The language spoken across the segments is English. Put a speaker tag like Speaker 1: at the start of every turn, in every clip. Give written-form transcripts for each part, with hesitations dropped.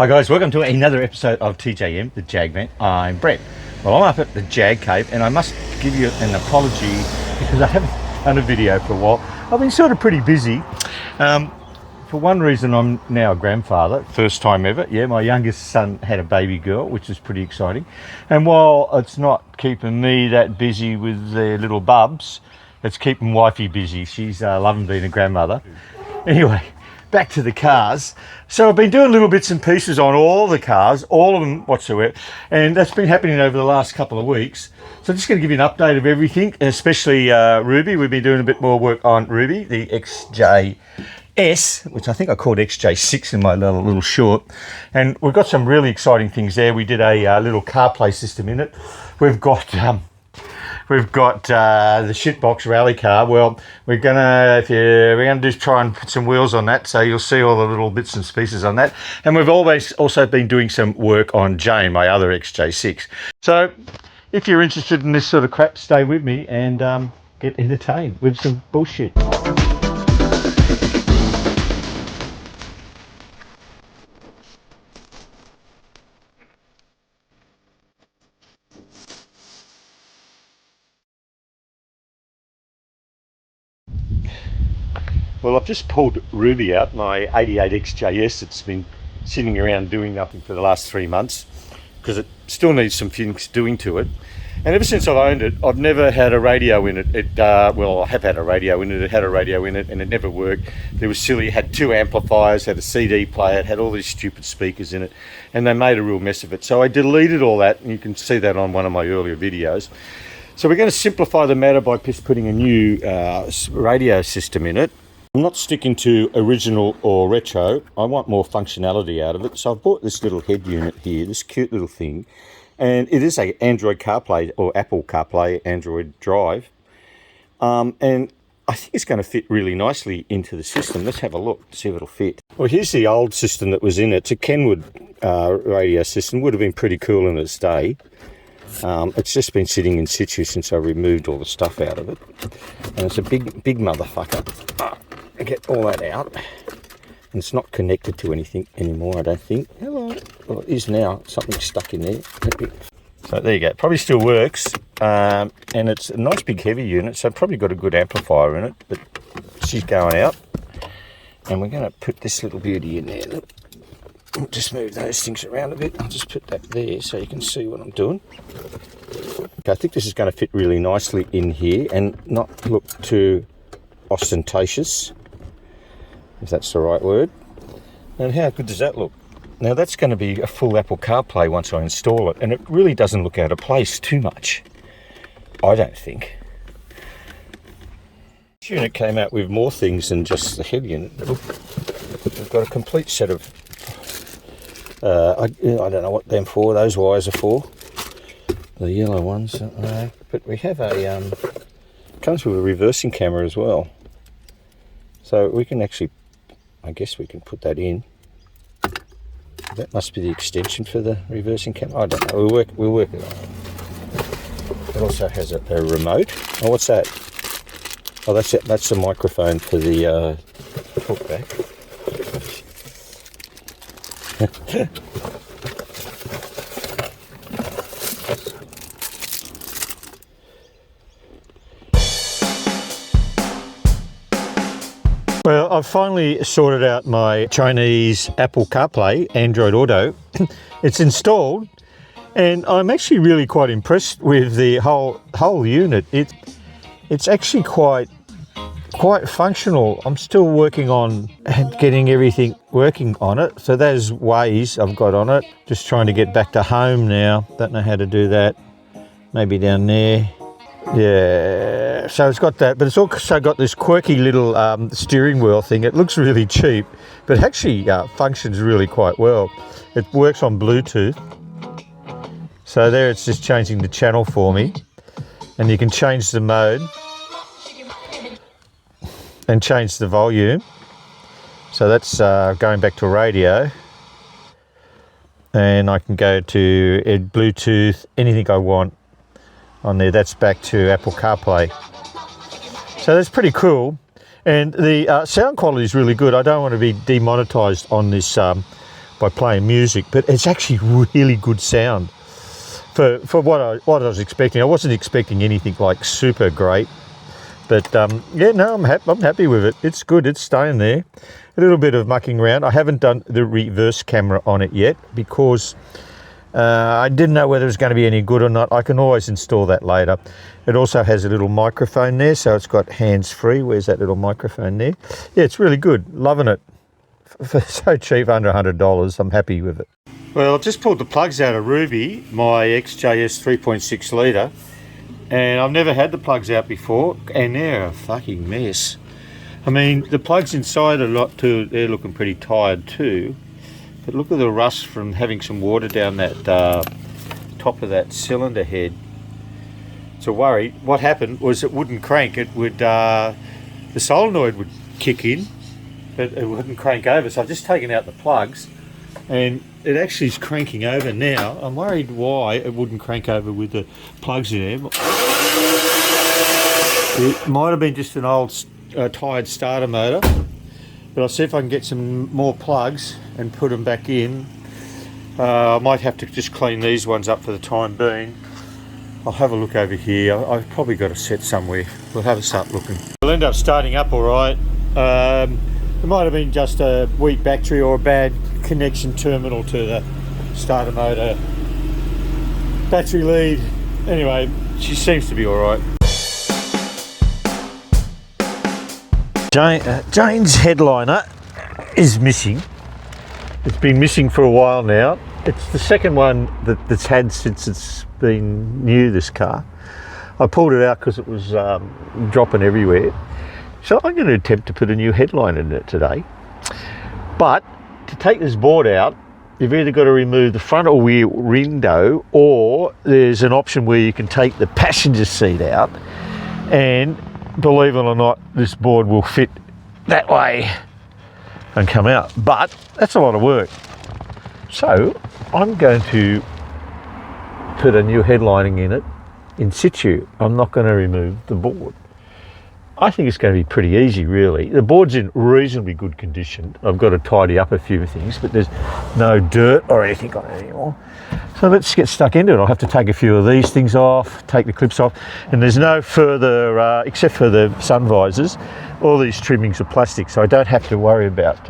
Speaker 1: Hi guys, welcome to another episode of TJM, the Jag Man. I'm Brett. Well, I'm up at the Jag Cave and I must give you an apology because I haven't done a video for a while. I've been sort of pretty busy. For one reason, I'm now a grandfather, first time ever. Yeah, my youngest son had a baby girl, which is pretty exciting. And while it's not keeping me that busy with their little bubs, it's keeping wifey busy. She's loving being a grandmother. Anyway, back to the cars. So I've been doing little bits and pieces on all the cars, all of them whatsoever, and that's been happening over the last couple of weeks. So I'm just going to give you an update of everything, especially Ruby. We've been doing a bit more work on Ruby, the XJS, which I think I called XJ6 in my little short. And we've got some really exciting things there. We did a little CarPlay system in it. We've got the shitbox rally car. Well, we're gonna just try and put some wheels on that, so you'll see all the little bits and pieces on that. And we've always also been doing some work on Jane, my other XJ6. So if you're interested in this sort of crap, stay with me and get entertained with some bullshit. Well, I've just pulled Ruby out, my 88 XJS. It's been sitting around doing nothing for the last 3 months because it still needs some things doing to it. And ever since I've owned it, I've never had a radio in it. Well, I have had a radio in it. It had a radio in it and it never worked. It was silly. It had 2 amplifiers, had a CD player, it had all these stupid speakers in it, and they made a real mess of it. So I deleted all that, and you can see that on one of my earlier videos. So we're going to simplify the matter by just putting a new radio system in it. I'm not sticking to original or retro. I want more functionality out of it. So I've bought this little head unit here, this cute little thing. And it is a Android CarPlay or Apple CarPlay Android drive. And I think it's going to fit really nicely into the system. Let's have a look, see if it'll fit. Well, here's the old system that was in it. It's a Kenwood radio system. Would have been pretty cool in its day. It's just been sitting in situ since I removed all the stuff out of it. And it's a big motherfucker. Get all that out, and it's not connected to anything anymore, I don't think. Hello. Well, it is now. Something's stuck in there. So there you go. It probably still works, and it's a nice big heavy unit, so probably got a good amplifier in it, but she's going out, and we're going to put this little beauty in there. Look. I'll just move those things around a bit. I'll just put that there so you can see what I'm doing. Okay, I think this is going to fit really nicely in here and not look too ostentatious, if that's the right word. And how good does that look? Now that's going to be a full Apple CarPlay once I install it, and it really doesn't look out of place too much, I don't think. This unit came out with more things than just the head unit. We've got a complete set of I don't know what them for, those wires are for, the yellow ones, but we have a comes with a reversing camera as well, so we can actually, I guess we can put that in. That must be the extension for the reversing camera. I don't know. We'll work it out. It also has a remote. Oh, what's that? Oh, that's it. That's the microphone for the talkback. Well, I've finally sorted out my Chinese Apple CarPlay Android Auto. It's installed, and I'm actually really quite impressed with the whole unit. It's actually quite functional. I'm still working on getting everything working on it. So there's ways I've got on it. Just trying to get back to home now. Don't know how to do that. Maybe down there. Yeah, so it's got that, but it's also got this quirky little steering wheel thing. It looks really cheap, but it actually functions really quite well. It works on Bluetooth. So there it's just changing the channel for me. And you can change the mode and change the volume. So that's going back to radio. And I can go to Bluetooth, anything I want on there. That's back to Apple CarPlay. So that's pretty cool. And the sound quality is really good. I don't want to be demonetized on this by playing music, but it's actually really good sound for what I was expecting. I wasn't expecting anything like super great, but yeah, no, I'm happy with it. It's good. It's staying there. A little bit of mucking around. I haven't done the reverse camera on it yet because I didn't know whether it was going to be any good or not. I can always install that later. It also has a little microphone there, so it's got hands-free. Where's that little microphone there? Yeah, it's really good. Loving it. For so cheap, under $100, I'm happy with it. Well, I've just pulled the plugs out of Ruby, my XJS 3.6 litre, and I've never had the plugs out before, and they're a fucking mess. I mean, the plugs inside are they're looking pretty tired too. But look at the rust from having some water down that top of that cylinder head. It's a worry. What happened was it wouldn't crank. It would the solenoid would kick in, but it wouldn't crank over. So I've just taken out the plugs, and it actually is cranking over now. I'm worried why it wouldn't crank over with the plugs in there. It might have been just an old tired starter motor. But I'll see if I can get some more plugs and put them back in. I might have to just clean these ones up for the time being. I'll have a look over here. I've probably got a set somewhere. We'll have a start looking. We'll end up starting up all right. It might have been just a weak battery or a bad connection terminal to the starter motor battery lead. Anyway, she seems to be all right. Jane's headliner is missing. It's been missing for a while now. It's the second one that's had since it's been new, this car. I pulled it out because it was dropping everywhere. So I'm going to attempt to put a new headliner in it today. But to take this board out, you've either got to remove the front or rear window, or there's an option where you can take the passenger seat out, and believe it or not, this board will fit that way and come out, but that's a lot of work. So I'm going to put a new headlining in it in situ. I'm not going to remove the board. I think it's going to be pretty easy, really. The board's in reasonably good condition. I've got to tidy up a few things, but there's no dirt or anything on it anymore. So let's get stuck into it. I'll have to take a few of these things off, take the clips off, and there's no further, except for the sun visors, all these trimmings are plastic, so I don't have to worry about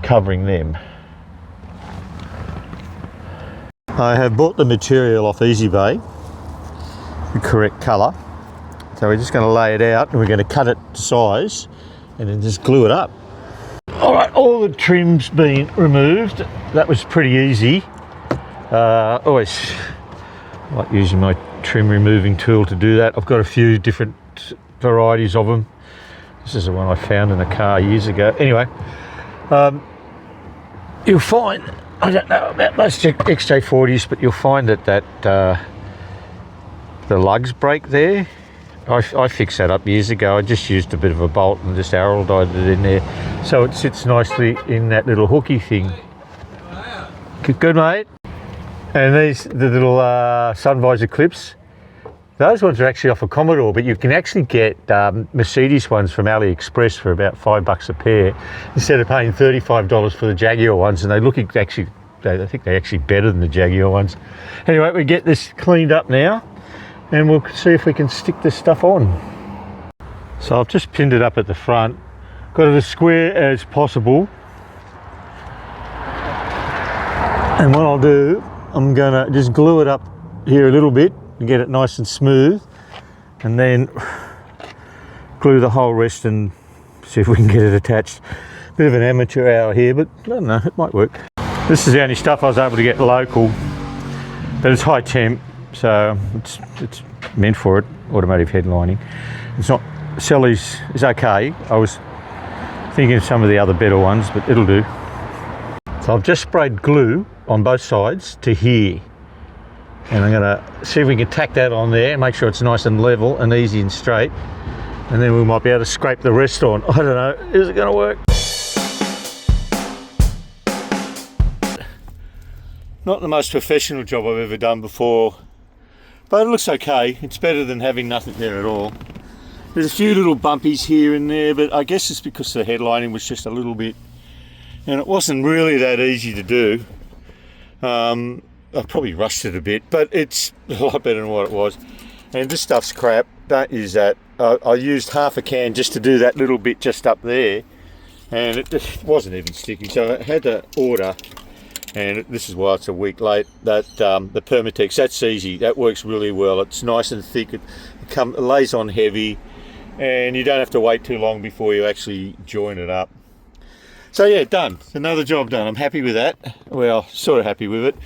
Speaker 1: covering them. I have bought the material off Easy Bay, the correct colour. So we're just going to lay it out and we're going to cut it to size and then just glue it up. All right, all the trim's been removed. That was pretty easy. Always like using my trim removing tool to do that. I've got a few different varieties of them. This is the one I found in a car years ago. Anyway, you'll find, I don't know about most XJ40s, but you'll find that the lugs break there. I fixed that up years ago. I just used a bit of a bolt and just araldite it in there, so it sits nicely in that little hooky thing. Good, mate. And these, the little sun visor clips, those ones are actually off a Commodore, but you can actually get Mercedes ones from AliExpress for about $5 a pair, instead of paying $35 for the Jaguar ones, and they look actually, I think they're actually better than the Jaguar ones. Anyway, we get this cleaned up now, and we'll see if we can stick this stuff on. So I've just pinned it up at the front, got it as square as possible. And what I'll do, I'm gonna just glue it up here a little bit and get it nice and smooth, and then glue the whole rest and see if we can get it attached. Bit of an amateur hour here, but I don't know, it might work. This is the only stuff I was able to get local, but it's high temp. So it's meant for it, automotive headlining. It's not, Selly's is okay. I was thinking of some of the other better ones, but it'll do. So I've just sprayed glue on both sides to here, and I'm gonna see if we can tack that on there and make sure it's nice and level and easy and straight, and then we might be able to scrape the rest on. I don't know, is it gonna work? Not the most professional job I've ever done before, but it looks okay. It's better than having nothing there at all. There's a few little bumpies here and there, but I guess it's because the headlining was just a little bit and it wasn't really that easy to do. I probably rushed it a bit, but it's a lot better than what it was. And this stuff's crap. Don't use that. I used half a can just to do that little bit just up there, and it just wasn't even sticking. So I had to order, and this is why it's a week late, that the Permatex. That's easy. That works really well. It's nice and thick. It lays on heavy, and you don't have to wait too long before you actually join it up. So yeah, done. Another job done. I'm happy with that. Well, sort of happy with it.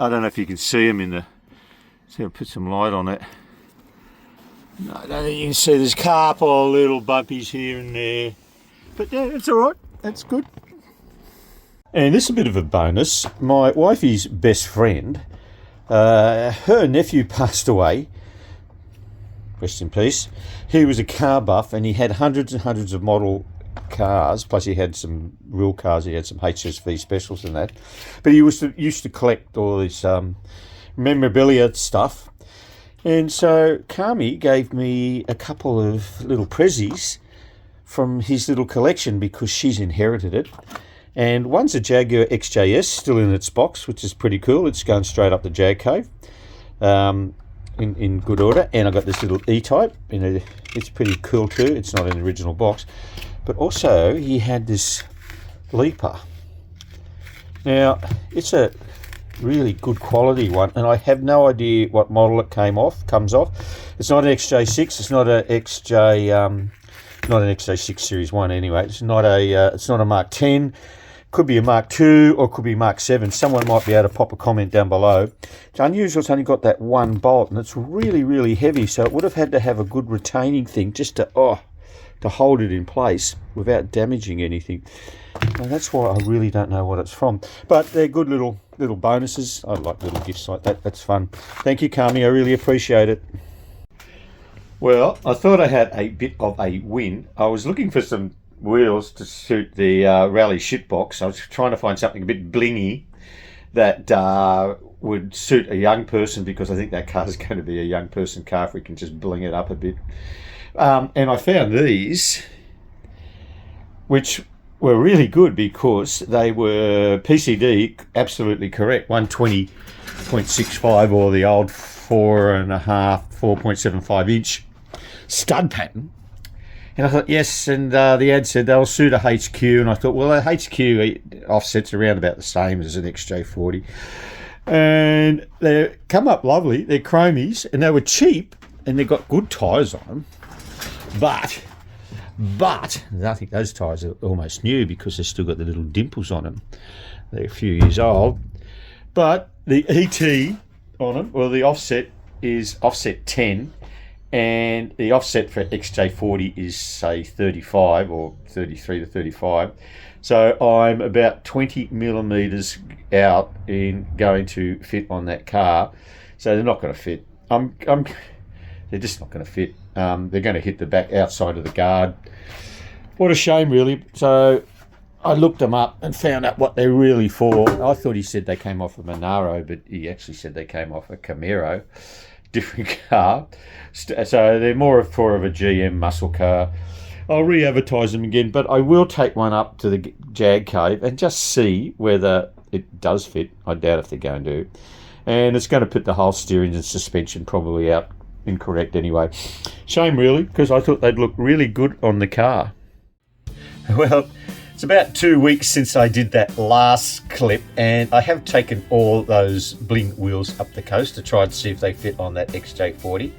Speaker 1: I don't know if you can see them in the... See, I'll put some light on it. No, I don't think you can see. There's a couple of little bumpies here and there. But yeah, it's all right. That's good. And this is a bit of a bonus. My wifey's best friend, her nephew passed away. Rest in peace. He was a car buff, and he had hundreds and hundreds of model cars, plus he had some real cars. He had some HSV specials and that, but he used to collect all this memorabilia stuff. And so Kami gave me a couple of little prezzies from his little collection because she's inherited it. And one's a Jaguar XJS, still in its box, which is pretty cool. It's going straight up the Jag Cave, in good order. And I got this little E-Type. It's pretty cool too. It's not in the original box. But also, he had this Leaper. Now, it's a really good quality one, and I have no idea what model it comes off. It's not an XJ6. It's not a not an XJ6 Series 1 anyway. It's not a Mark 10. Could be a Mark 2 or could be Mark 7. Someone might be able to pop a comment down below. It's unusual. It's only got that one bolt, and it's really, really heavy. So it would have had to have a good retaining thing just to hold it in place without damaging anything. And that's why I really don't know what it's from. But they're good little bonuses. I like little gifts like that. That's fun. Thank you, Kami. I really appreciate it. Well, I thought I had a bit of a win. I was looking for some wheels to suit the rally shitbox. I was trying to find something a bit blingy that would suit a young person, because I think that car is going to be a young person car if we can just bling it up a bit. And I found these, which were really good because they were PCD absolutely correct. 120.65 or the old 4.75 inch stud pattern. And I thought, yes, and the ad said they'll suit a HQ, and I thought, well, a HQ offset's around about the same as an XJ40. And they come up lovely. They're chromies, and they were cheap, and they've got good tyres on them. But I think those tyres are almost new because they've still got the little dimples on them. They're a few years old. But the ET on them, well, the offset is offset 10, and the offset for XJ40 is, say, 35 or 33 to 35. So I'm about 20 millimeters out in going to fit on that car. So they're not going to fit. They're just not going to fit. They're going to hit the back outside of the guard. What a shame, really. So I looked them up and found out what they're really for. I thought he said they came off a Monaro, but he actually said they came off a Camaro, different car. So they're more of a GM muscle car. I'll re-advertise them again, but I will take one up to the Jag Cave and just see whether it does fit. I doubt if they're going to. And it's going to put the whole steering and suspension probably out incorrect anyway. Shame, really, because I thought they'd look really good on the car. Well, it's about 2 weeks since I did that last clip, and I have taken all those bling wheels up the coast to try and see if they fit on that XJ40.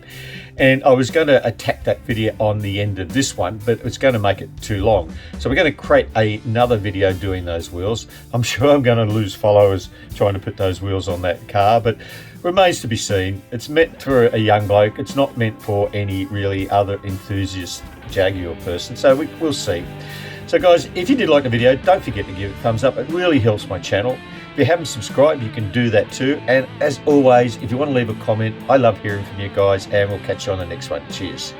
Speaker 1: And I was going to attack that video on the end of this one, but it's going to make it too long. So we're going to create another video doing those wheels. I'm sure I'm going to lose followers trying to put those wheels on that car, but remains to be seen. It's meant for a young bloke. It's not meant for any really other enthusiast Jaguar person. So we'll see. So guys, if you did like the video, don't forget to give it a thumbs up. It really helps my channel. If you haven't subscribed, you can do that too. And as always, if you want to leave a comment, I love hearing from you guys, and we'll catch you on the next one. Cheers.